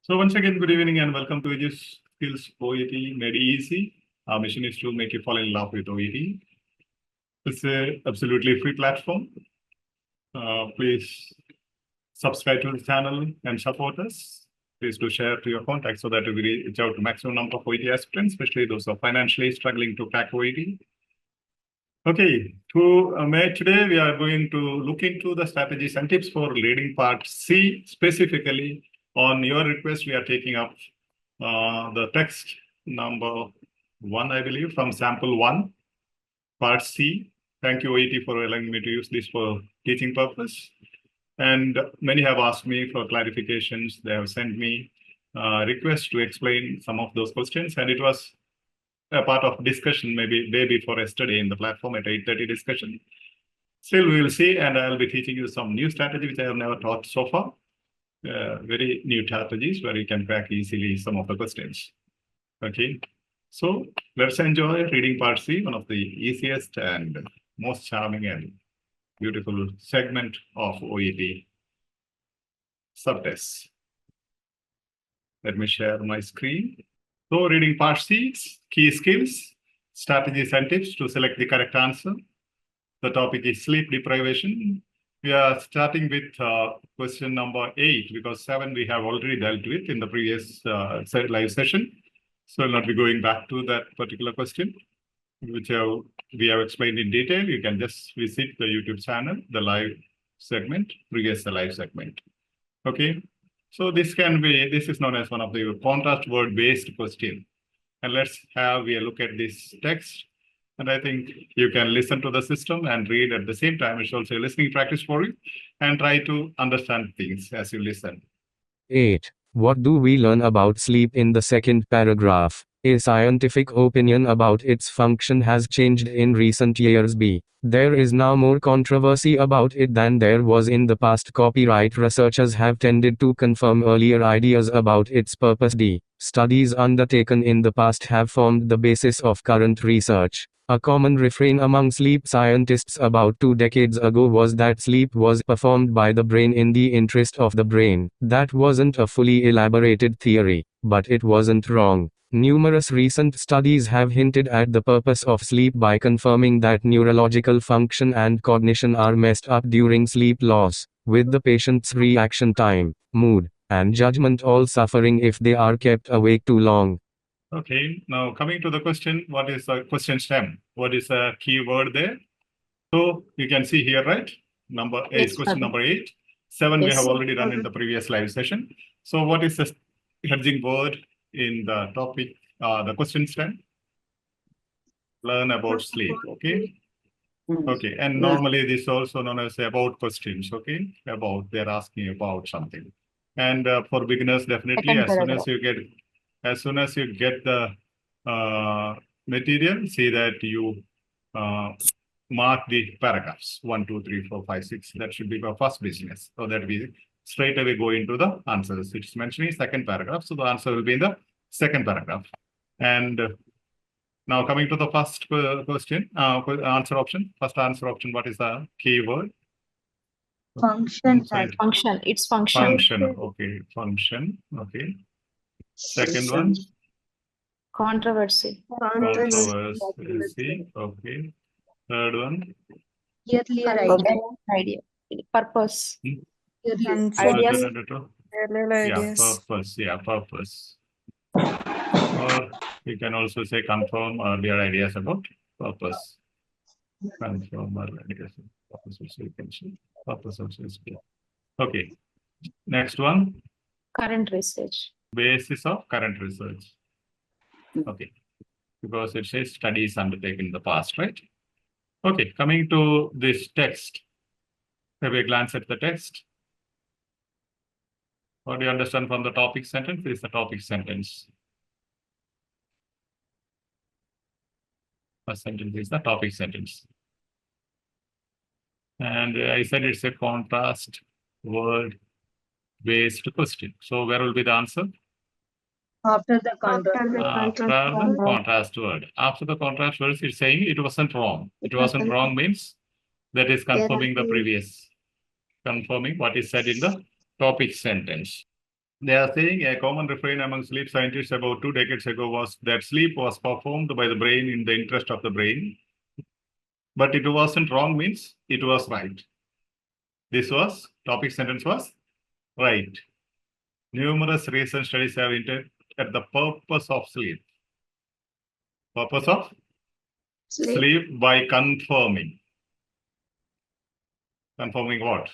So once again, good evening and welcome to Edu Skills OET Made Easy. Our mission is to make you fall in love with OET. It's an absolutely free platform. Please subscribe to the channel and support us. Please do share to your contacts so that we reach out to maximum number of OET aspirants, especially those who are financially struggling to crack OET. Okay, today we are going to look into the strategies and tips for reading part C. Specifically, on your request, we are taking up the text number 1, I believe, from sample 1, part C. Thank you, OET, for allowing me to use this for teaching purpose. And many have asked me for clarifications. They have sent me requests to explain some of those questions, and it was a part of discussion maybe day before yesterday in the platform at 8:30 discussion. Still, we will see, and I'll be teaching you some new strategy which I have never taught so far. Very new strategies where you can crack easily some of the questions. Okay, so let's enjoy reading part C, one of the easiest and most charming and beautiful segment of OET subtests. Let me share my screen. So reading part C, key skills, strategies and tips to select the correct answer. The topic is sleep deprivation. We are starting with question number 8 because 7 we have already dealt with in the previous live session. So I'll not be going back to that particular question, which we have explained in detail. You can just visit the YouTube channel, the live segment, previous live segment. Okay. So this is known as one of the contrast word-based question. And let's have a look at this text. And I think you can listen to the system and read at the same time. It's also a listening practice for you. And try to understand things as you listen. 8. What do we learn about sleep in the second paragraph? A scientific opinion about its function has changed in recent years. B. There is now more controversy about it than there was in the past. Copyright researchers have tended to confirm earlier ideas about its purpose. D. Studies undertaken in the past have formed the basis of current research. A common refrain among sleep scientists about 2 decades ago was that sleep was performed by the brain in the interest of the brain. That wasn't a fully elaborated theory, but it wasn't wrong. Numerous recent studies have hinted at the purpose of sleep by confirming that neurological function and cognition are messed up during sleep loss, with the patient's reaction time, mood, and judgment all suffering if they are kept awake too long. Okay, now coming to the question, what is the question stem? What is the key word there? So you can see here, right? Number 8, yes, question number 8. 7 yes, we have already done in the previous live session. So what is the heading word in the topic, the question stem? Learn about sleep, okay? Okay, and normally this is also known as about questions, okay? About, they're asking about something. And for beginners, definitely as soon as you get the material, see that you mark the paragraphs 1, 2, 3, 4, 5, 6. That should be our first business. So that we straight away go into the answers. It's mentioning second paragraph. So the answer will be in the second paragraph. And now coming to the first question, answer option. First answer option, what is the key word? Function. Function. It's function. Function. Okay. Function. Okay. Second one. Controversy. Controversy. Okay. Third one. Idea. Purpose. Ideas. Yeah, purpose. Yeah, purpose. Or you can also say confirm earlier ideas about purpose. Confirm earlier ideas about purpose also you can say. Purpose also is clear. Okay. Next one. Current research. Basis of current research. Okay. Because it says studies undertaken in the past, right? Okay. Coming to this text. Have a glance at the text. What do you understand from the topic sentence? This is the topic sentence. First sentence is the topic sentence. And I said it's a contrast word-based question. So where will be the answer? After the contrast. After the contrast word. After the contrast word, it's saying it wasn't wrong. It wasn't wrong means that is confirming the previous. Confirming what is said in the topic sentence. They are saying a common refrain among sleep scientists about 2 decades ago was that sleep was performed by the brain in the interest of the brain. But it wasn't wrong means it was right. This was, topic sentence was right. Numerous recent studies have hinted at the purpose of sleep. Purpose of sleep by confirming. Confirming what?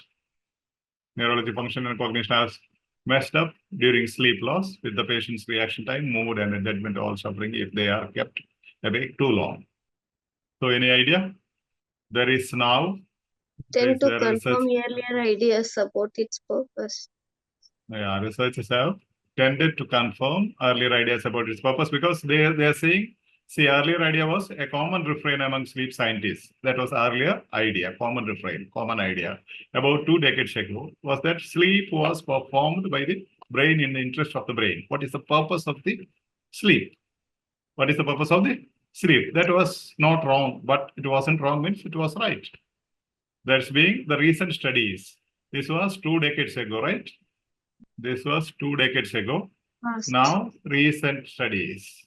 Neurology function and cognition has messed up during sleep loss with the patient's reaction time, mood, and judgment all suffering if they are kept awake too long. So, any idea? There is now. Tend to there is confirm earlier ideas about its purpose. Yeah, researchers have tended to confirm earlier ideas about its purpose because they are saying, see, earlier idea was a common refrain among sleep scientists. That was earlier idea, common refrain, common idea. About 2 decades ago, was that sleep was performed by the brain in the interest of the brain. What is the purpose of the sleep? What is the purpose of the sleep? That was not wrong, but it wasn't wrong means it was right. That's being the recent studies. This was 2 decades ago, right? This was 2 decades ago. Past. Now, recent studies.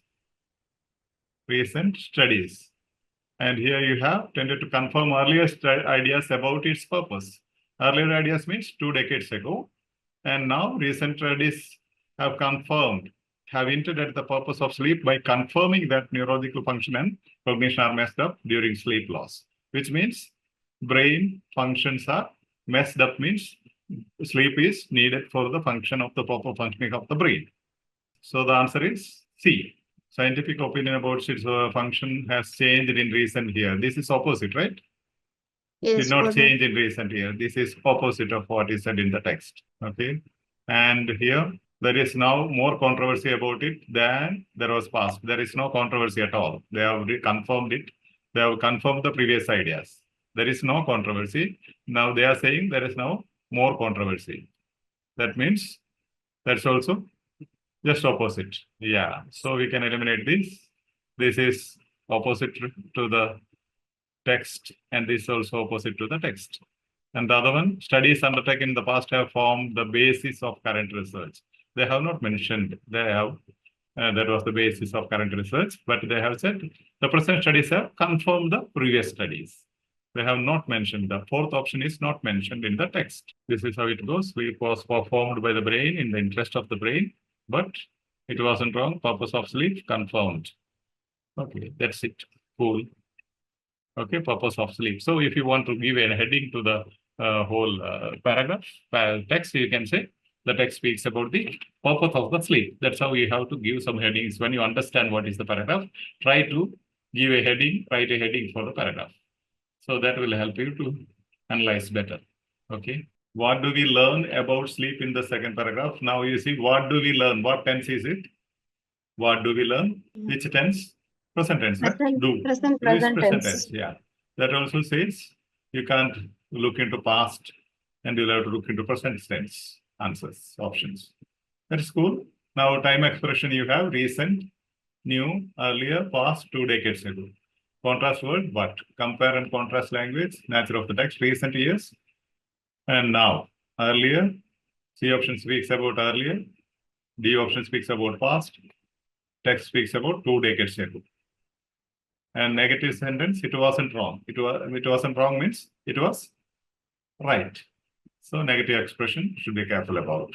Recent studies. And here you have tended to confirm earlier ideas about its purpose. Earlier ideas means 2 decades ago. And now recent studies have confirmed, have hinted at the purpose of sleep by confirming that neurological function and cognition are messed up during sleep loss, which means brain functions are messed up means sleep is needed for the function of the proper functioning of the brain. So the answer is C. Scientific opinion about its function has changed in recent years. This is opposite, right? Yes, Did not what change in recent years. This is opposite of what is said in the text. Okay. And here there is now more controversy about it than there was past. There is no controversy at all. They have confirmed it. They have confirmed the previous ideas. There is no controversy. Now they are saying there is now more controversy. That means that's also just opposite. Yeah. So we can eliminate this. This is opposite to the text, and this is also opposite to the text. And the other one, studies undertaken in the past have formed the basis of current research. They have not mentioned, they have, that was the basis of current research, but they have said the present studies have confirmed the previous studies. They have not mentioned, the fourth option is not mentioned in the text. This is how it goes. Sleep was performed by the brain in the interest of the brain, but it wasn't wrong. Purpose of sleep confirmed. Okay, that's it. Cool. Okay, purpose of sleep. So if you want to give a heading to the whole paragraph, text, you can say the text speaks about the purpose of the sleep. That's how you have to give some headings. When you understand what is the paragraph, try to give a heading, write a heading for the paragraph. So that will help you to analyze better. Okay. What do we learn about sleep in the second paragraph? Now you see, what do we learn? What tense is it? What do we learn? Which tense? Present tense, right? Do. Present tense. Yeah. That also says you can't look into past and you'll have to look into present tense answers, options. That's cool. Now time expression you have recent, new, earlier, past, 2 decades ago. Contrast word, but. Compare and contrast language, nature of the text, recent years. And now, earlier, C option speaks about earlier, D option speaks about past, text speaks about 2 decades ago. And negative sentence, it wasn't wrong. It wasn't wrong means it was right. So negative expression should be careful about.